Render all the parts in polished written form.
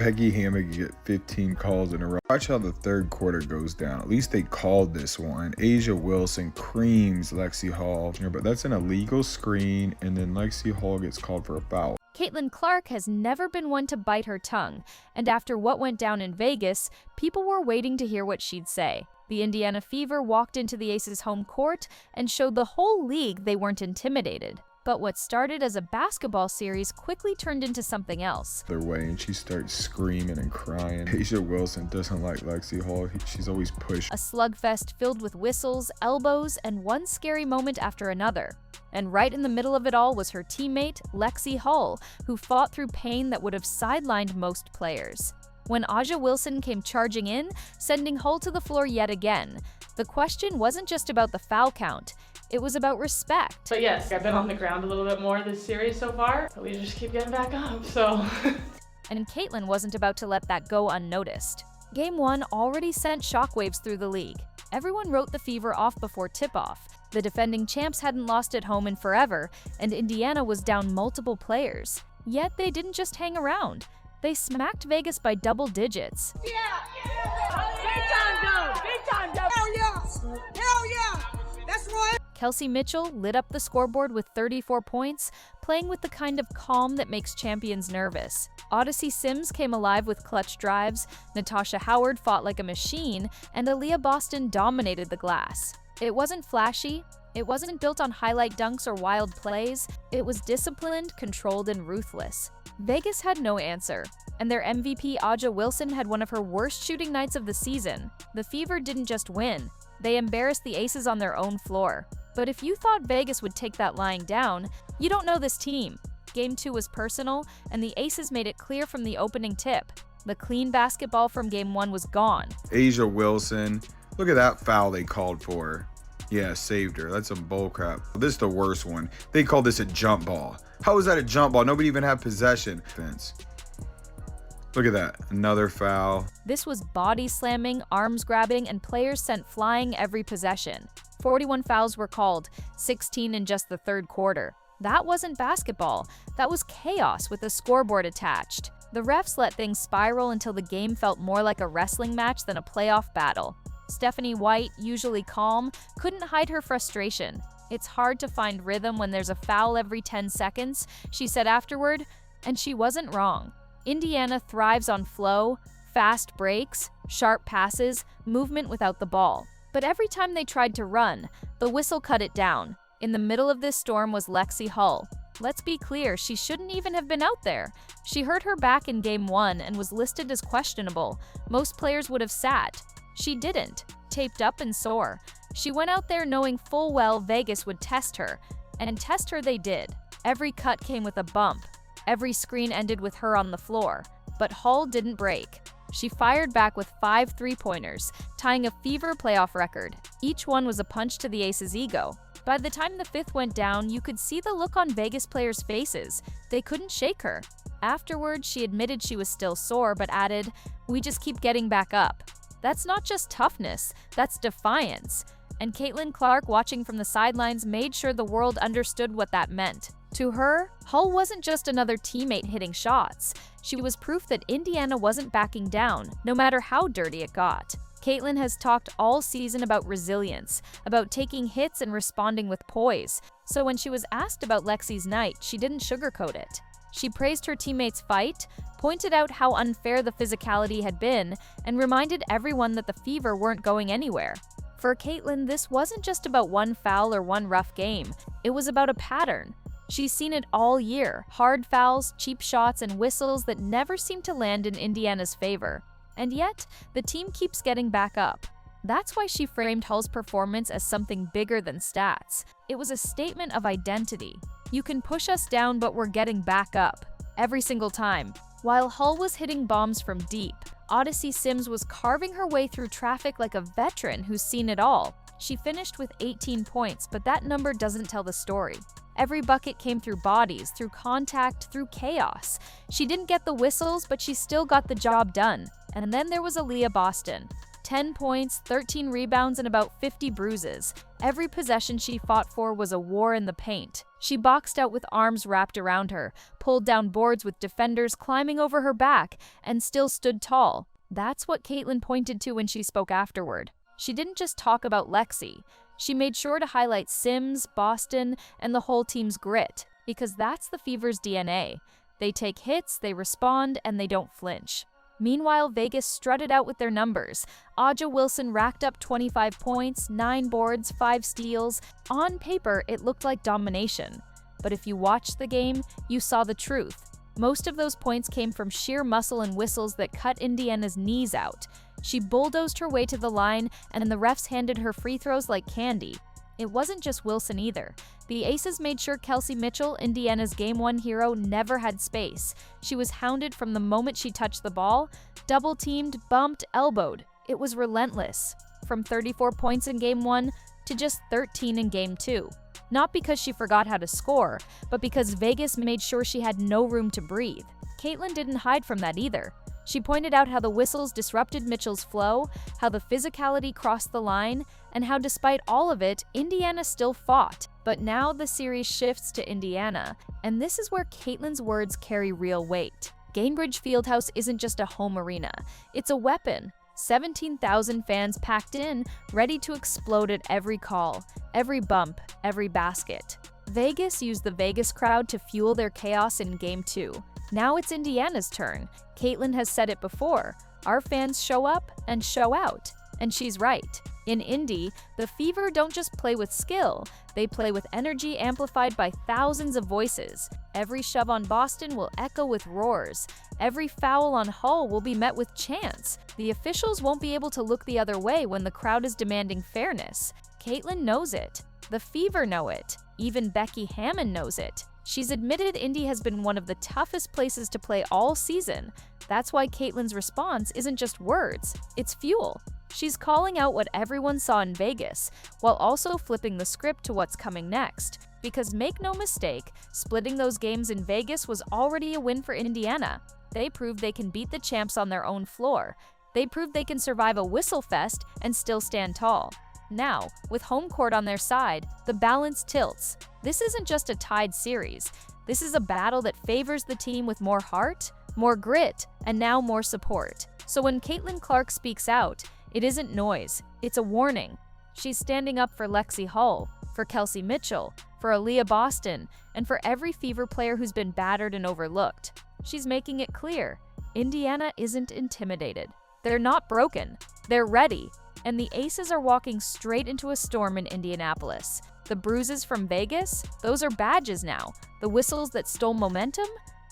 Becky Hammond could get 15 calls in a row. Watch how the third quarter goes down. At least they called this one. A'ja Wilson creams Lexie Hull, but that's an illegal screen, and then Lexie Hull gets called for a foul. Caitlyn Clark has never been one to bite her tongue, and after what went down in Vegas, people were waiting to hear what she'd say. The Indiana Fever walked into the Aces' home court and showed the whole league they weren't intimidated. But what started as a basketball series quickly turned into something else. Their way, and she starts screaming and crying. A'ja Wilson doesn't like Lexie Hull. She's always pushed. A slugfest filled with whistles, elbows, and one scary moment after another. And right in the middle of it all was her teammate, Lexi Hull, who fought through pain that would have sidelined most players. When A'ja Wilson came charging in, sending Hull to the floor yet again, the question wasn't just about the foul count. It was about respect. But yes, I've been on the ground a little bit more this series so far, but we just keep getting back up, so. And Caitlyn wasn't about to let that go unnoticed. Game 1 already sent shockwaves through the league. Everyone wrote the Fever off before tip-off. The defending champs hadn't lost at home in forever, and Indiana was down multiple players. Yet they didn't just hang around. They smacked Vegas by double digits. Yeah! Big time go! Big time go! Hell yeah! Hell yeah! That's right! Kelsey Mitchell lit up the scoreboard with 34 points, playing with the kind of calm that makes champions nervous. Odyssey Sims came alive with clutch drives, Natasha Howard fought like a machine, and Aaliyah Boston dominated the glass. It wasn't flashy, it wasn't built on highlight dunks or wild plays, it was disciplined, controlled, and ruthless. Vegas had no answer, and their MVP A'ja Wilson had one of her worst shooting nights of the season. The Fever didn't just win, they embarrassed the Aces on their own floor. But if you thought Vegas would take that lying down, you don't know this team. Game 2 was personal, and the Aces made it clear from the opening tip. The clean basketball from Game 1 was gone. A'ja Wilson, look at that foul they called for. Yeah, saved her. That's some bull crap. This is the worst one. They called this a jump ball. How is that a jump ball? Nobody even had possession. Look at that. Another foul. This was body slamming, arms grabbing, and players sent flying every possession. 41 fouls were called, 16 in just the third quarter. That wasn't basketball. That was chaos with a scoreboard attached. The refs let things spiral until the game felt more like a wrestling match than a playoff battle. Stephanie White, usually calm, couldn't hide her frustration. "It's hard to find rhythm when there's a foul every 10 seconds," she said afterward, and she wasn't wrong. Indiana thrives on flow, fast breaks, sharp passes, movement without the ball. But every time they tried to run, the whistle cut it down. In the middle of this storm was Lexi Hull. Let's be clear, she shouldn't even have been out there. She hurt her back in Game 1 and was listed as questionable. Most players would have sat. She didn't, taped up and sore. She went out there knowing full well Vegas would test her, and test her they did. Every cut came with a bump. Every screen ended with her on the floor. But Hull didn't break. She fired back with 5 three-pointers, tying a Fever playoff record. Each one was a punch to the Aces' ego. By the time the fifth went down, you could see the look on Vegas players' faces. They couldn't shake her. Afterwards, she admitted she was still sore, but added, "We just keep getting back up." That's not just toughness, that's defiance. And Caitlyn Clark, watching from the sidelines, made sure the world understood what that meant. To her, Hull wasn't just another teammate hitting shots. She was proof that Indiana wasn't backing down, no matter how dirty it got. Caitlyn has talked all season about resilience, about taking hits and responding with poise. So when she was asked about Lexie's night, she didn't sugarcoat it. She praised her teammates' fight, pointed out how unfair the physicality had been, and reminded everyone that the Fever weren't going anywhere. For Caitlyn, this wasn't just about one foul or one rough game. It was about a pattern. She's seen it all year, hard fouls, cheap shots, and whistles that never seem to land in Indiana's favor. And yet, the team keeps getting back up. That's why she framed Hull's performance as something bigger than stats. It was a statement of identity. You can push us down, but we're getting back up. Every single time. While Hull was hitting bombs from deep, Odyssey Sims was carving her way through traffic like a veteran who's seen it all. She finished with 18 points, but that number doesn't tell the story. Every bucket came through bodies, through contact, through chaos. She didn't get the whistles, but she still got the job done. And then there was Aaliyah Boston. 10 points, 13 rebounds, and about 50 bruises. Every possession she fought for was a war in the paint. She boxed out with arms wrapped around her, pulled down boards with defenders climbing over her back, and still stood tall. That's what Caitlyn pointed to when she spoke afterward. She didn't just talk about Lexie. She made sure to highlight Sims, Boston, and the whole team's grit, because that's the Fever's DNA. They take hits, they respond, and they don't flinch. Meanwhile, Vegas strutted out with their numbers. Aja Wilson racked up 25 points, 9 boards, 5 steals. On paper, it looked like domination. But if you watched the game, you saw the truth. Most of those points came from sheer muscle and whistles that cut Indiana's knees out. She bulldozed her way to the line, and the refs handed her free throws like candy. It wasn't just Wilson either. The Aces made sure Kelsey Mitchell, Indiana's Game 1 hero, never had space. She was hounded from the moment she touched the ball, double-teamed, bumped, elbowed. It was relentless. From 34 points in Game 1 to just 13 in Game 2. Not because she forgot how to score, but because Vegas made sure she had no room to breathe. Caitlyn didn't hide from that either. She pointed out how the whistles disrupted Mitchell's flow, how the physicality crossed the line, and how despite all of it, Indiana still fought. But now the series shifts to Indiana, and this is where Caitlyn's words carry real weight. Gainbridge Fieldhouse isn't just a home arena, it's a weapon. 17,000 fans packed in, ready to explode at every call, every bump, every basket. Vegas used the Vegas crowd to fuel their chaos in Game 2. Now it's Indiana's turn. Caitlyn has said it before. Our fans show up and show out. And she's right. In Indy, the Fever don't just play with skill, they play with energy amplified by thousands of voices. Every shove on Boston will echo with roars. Every foul on Hull will be met with chants. The officials won't be able to look the other way when the crowd is demanding fairness. Caitlyn knows it. The Fever know it. Even Becky Hammon knows it. She's admitted Indy has been one of the toughest places to play all season. That's why Caitlyn's response isn't just words, it's fuel. She's calling out what everyone saw in Vegas, while also flipping the script to what's coming next. Because make no mistake, splitting those games in Vegas was already a win for Indiana. They proved they can beat the champs on their own floor. They proved they can survive a whistle fest and still stand tall. Now, with home court on their side, the balance tilts. This isn't just a tied series. This is a battle that favors the team with more heart, more grit, and now more support. So when Caitlyn Clark speaks out, it isn't noise, it's a warning. She's standing up for Lexie Hull, for Kelsey Mitchell, for Aaliyah Boston, and for every Fever player who's been battered and overlooked. She's making it clear, Indiana isn't intimidated. They're not broken, they're ready. And the Aces are walking straight into a storm in Indianapolis. The bruises from Vegas, those are badges now. The whistles that stole momentum,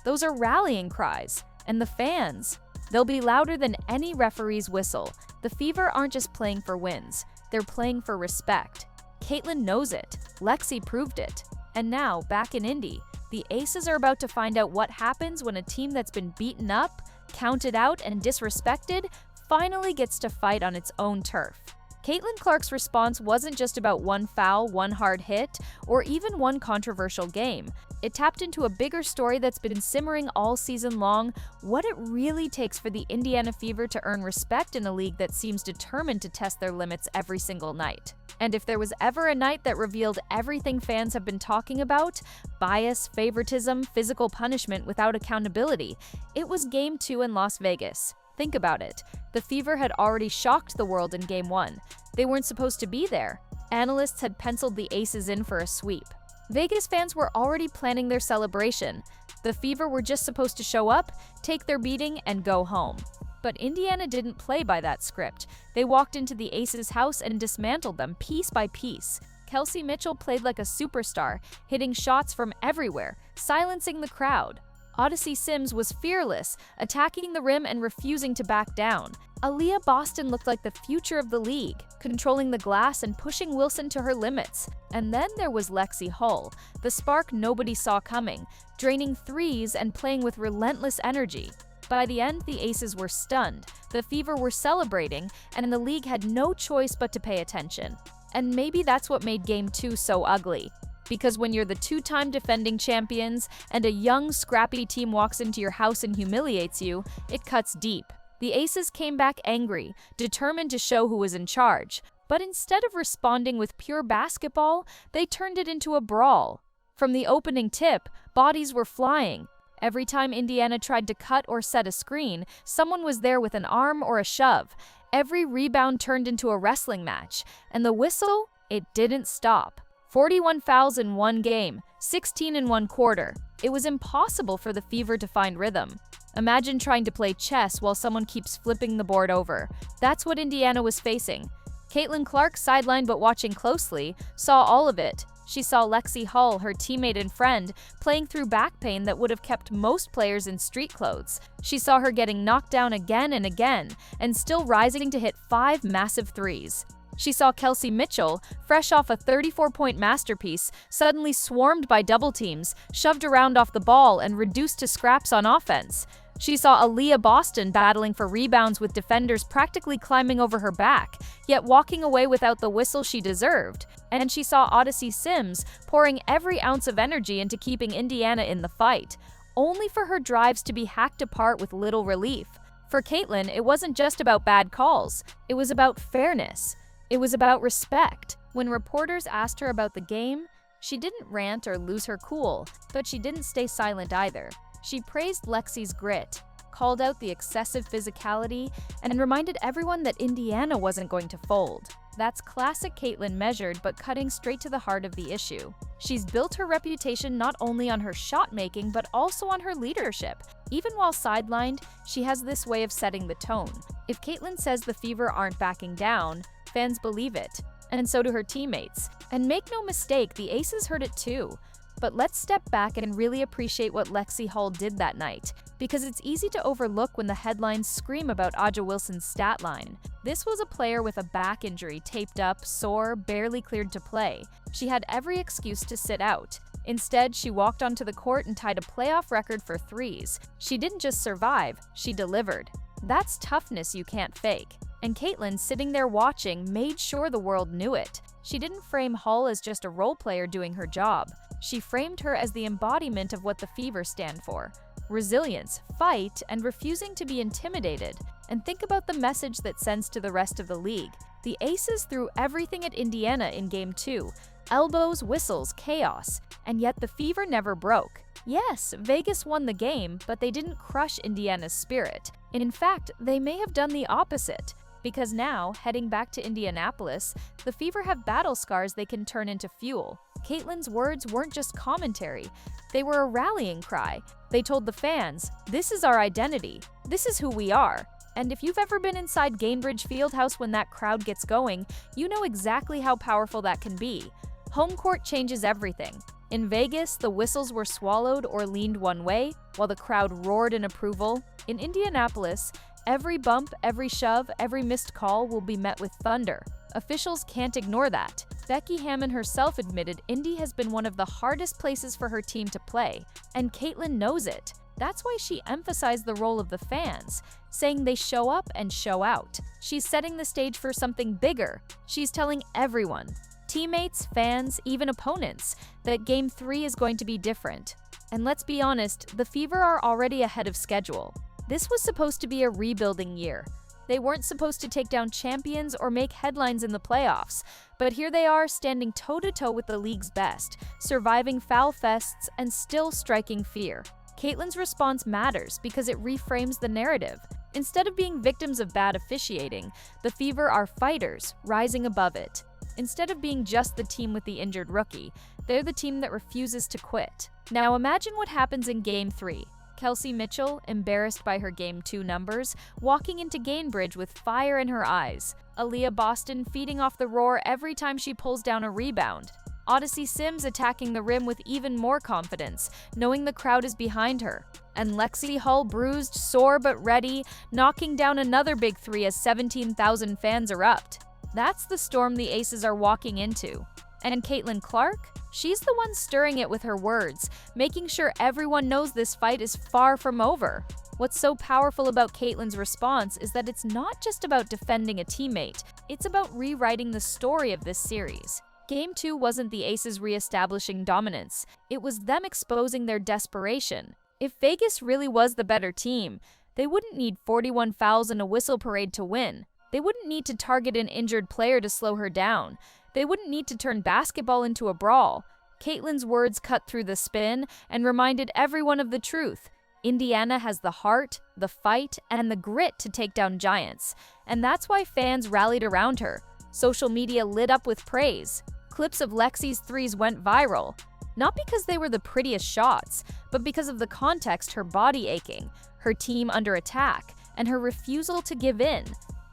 those are rallying cries. And the fans, they'll be louder than any referee's whistle. The Fever aren't just playing for wins, they're playing for respect. Caitlyn knows it, Lexie proved it. And now, back in Indy, the Aces are about to find out what happens when a team that's been beaten up, counted out, and disrespected finally gets to fight on its own turf. Caitlyn Clark's response wasn't just about one foul, one hard hit, or even one controversial game. It tapped into a bigger story that's been simmering all season long, what it really takes for the Indiana Fever to earn respect in a league that seems determined to test their limits every single night. And if there was ever a night that revealed everything fans have been talking about, bias, favoritism, physical punishment without accountability, it was Game 2 in Las Vegas. Think about it. The Fever had already shocked the world in Game 1. They weren't supposed to be there. Analysts had penciled the Aces in for a sweep. Vegas fans were already planning their celebration. The Fever were just supposed to show up, take their beating, and go home. But Indiana didn't play by that script. They walked into the Aces' house and dismantled them piece by piece. Kelsey Mitchell played like a superstar, hitting shots from everywhere, silencing the crowd. Odyssey Sims was fearless, attacking the rim and refusing to back down. Aaliyah Boston looked like the future of the league, controlling the glass and pushing Wilson to her limits. And then there was Lexie Hull, the spark nobody saw coming, draining threes and playing with relentless energy. By the end, the Aces were stunned, the Fever were celebrating, and the league had no choice but to pay attention. And maybe that's what made Game 2 so ugly. Because when you're the two-time defending champions and a young, scrappy team walks into your house and humiliates you, it cuts deep. The Aces came back angry, determined to show who was in charge. But instead of responding with pure basketball, they turned it into a brawl. From the opening tip, bodies were flying. Every time Indiana tried to cut or set a screen, someone was there with an arm or a shove. Every rebound turned into a wrestling match. And the whistle? It didn't stop. 41 fouls in one game, 16 in one quarter. It was impossible for the Fever to find rhythm. Imagine trying to play chess while someone keeps flipping the board over. That's what Indiana was facing. Caitlyn Clark, sidelined but watching closely, saw all of it. She saw Lexie Hull, her teammate and friend, playing through back pain that would have kept most players in street clothes. She saw her getting knocked down again and again, and still rising to hit 5 massive threes. She saw Kelsey Mitchell, fresh off a 34-point masterpiece, suddenly swarmed by double teams, shoved around off the ball, and reduced to scraps on offense. She saw Aaliyah Boston battling for rebounds with defenders practically climbing over her back, yet walking away without the whistle she deserved. And she saw Odyssey Sims pouring every ounce of energy into keeping Indiana in the fight, only for her drives to be hacked apart with little relief. For Caitlyn, it wasn't just about bad calls. It was about fairness. It was about respect. When reporters asked her about the game, she didn't rant or lose her cool, but she didn't stay silent either. She praised Lexie's grit, called out the excessive physicality, and reminded everyone that Indiana wasn't going to fold. That's classic Caitlyn, measured but cutting straight to the heart of the issue. She's built her reputation not only on her shot making but also on her leadership. Even while sidelined, she has this way of setting the tone. If Caitlyn says the Fever aren't backing down, fans believe it, and so do her teammates. And make no mistake, the Aces heard it too. But let's step back and really appreciate what Lexie Hull did that night, because it's easy to overlook when the headlines scream about Aja Wilson's stat line. This was a player with a back injury, taped up, sore, barely cleared to play. She had every excuse to sit out. Instead, she walked onto the court and tied a playoff record for threes. She didn't just survive, she delivered. That's toughness you can't fake. And Caitlyn, sitting there watching, made sure the world knew it. She didn't frame Hull as just a role player doing her job. She framed her as the embodiment of what the Fever stand for: resilience, fight, and refusing to be intimidated. And think about the message that sends to the rest of the league. The Aces threw everything at Indiana in Game 2. Elbows, whistles, chaos. And yet the Fever never broke. Yes, Vegas won the game, but they didn't crush Indiana's spirit. In fact, they may have done the opposite. Because now, heading back to Indianapolis, the Fever have battle scars they can turn into fuel. Caitlyn's words weren't just commentary. They were a rallying cry. They told the fans, "This is our identity. This is who we are." And if you've ever been inside Gainbridge Fieldhouse when that crowd gets going, you know exactly how powerful that can be. Home court changes everything. In Vegas, the whistles were swallowed or leaned one way, while the crowd roared in approval. In Indianapolis, every bump, every shove, every missed call will be met with thunder. Officials can't ignore that. Becky Hammon herself admitted Indy has been one of the hardest places for her team to play, and Caitlyn knows it. That's why she emphasized the role of the fans, saying they show up and show out. She's setting the stage for something bigger. She's telling everyone, teammates, fans, even opponents, that Game 3 is going to be different. And let's be honest, the Fever are already ahead of schedule. This was supposed to be a rebuilding year. They weren't supposed to take down champions or make headlines in the playoffs, but here they are standing toe-to-toe with the league's best, surviving foul fests and still striking fear. Caitlyn's response matters because it reframes the narrative. Instead of being victims of bad officiating, the Fever are fighters, rising above it. Instead of being just the team with the injured rookie, they're the team that refuses to quit. Now imagine what happens in Game 3. Kelsey Mitchell, embarrassed by her Game 2 numbers, walking into Gainbridge with fire in her eyes. Aaliyah Boston feeding off the roar every time she pulls down a rebound. Odyssey Sims attacking the rim with even more confidence, knowing the crowd is behind her. And Lexie Hull, bruised, sore but ready, knocking down another big three as 17,000 fans erupt. That's the storm the Aces are walking into. And Caitlyn Clark? She's the one stirring it with her words, making sure everyone knows this fight is far from over. What's so powerful about Caitlyn's response is that it's not just about defending a teammate, it's about rewriting the story of this series. Game 2 wasn't the Aces reestablishing dominance, it was them exposing their desperation. If Vegas really was the better team, They wouldn't need 41 fouls and a whistle parade to win. They wouldn't need to target an injured player to slow her down. They wouldn't need to turn basketball into a brawl. Caitlyn's words cut through the spin and reminded everyone of the truth. Indiana has the heart, the fight, and the grit to take down giants. And that's why fans rallied around her. Social media lit up with praise. Clips of Lexie's threes went viral. Not because they were the prettiest shots, but because of the context: her body aching, her team under attack, and her refusal to give in.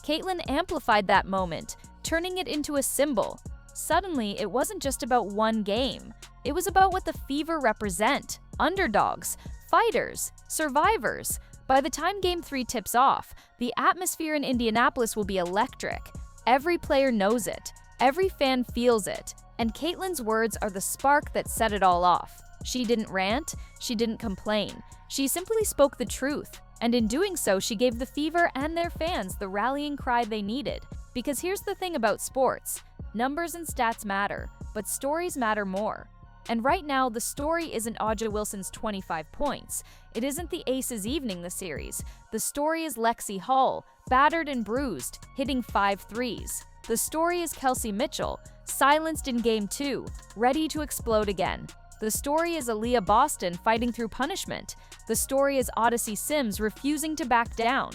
Caitlyn amplified that moment, turning it into a symbol. Suddenly, it wasn't just about one game. It was about what the Fever represent: underdogs, fighters, survivors. By the time Game 3 tips off, the atmosphere in Indianapolis will be electric. Every player knows it. Every fan feels it. And Caitlyn's words are the spark that set it all off. She didn't rant. She didn't complain. She simply spoke the truth. And in doing so, she gave the Fever and their fans the rallying cry they needed. Because here's the thing about sports: numbers and stats matter, but stories matter more. And right now, the story isn't Aja Wilson's 25 points. It isn't the Aces evening the series. The story is Lexie Hull, battered and bruised, hitting 5 threes. The story is Kelsey Mitchell, silenced in Game 2, ready to explode again. The story is Aaliyah Boston fighting through punishment. The story is Odyssey Sims refusing to back down.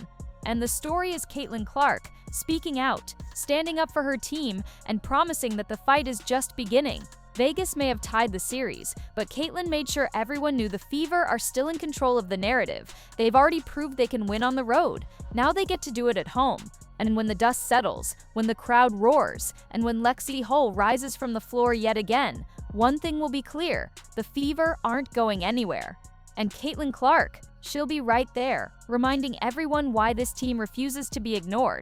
And the story is Caitlyn Clark, speaking out, standing up for her team, and promising that the fight is just beginning. Vegas may have tied the series, but Caitlyn made sure everyone knew the Fever are still in control of the narrative. They've already proved they can win on the road. Now they get to do it at home. And when the dust settles, when the crowd roars, and when Lexie Hull rises from the floor yet again, one thing will be clear: the Fever aren't going anywhere. And Caitlyn Clark, she'll be right there, reminding everyone why this team refuses to be ignored.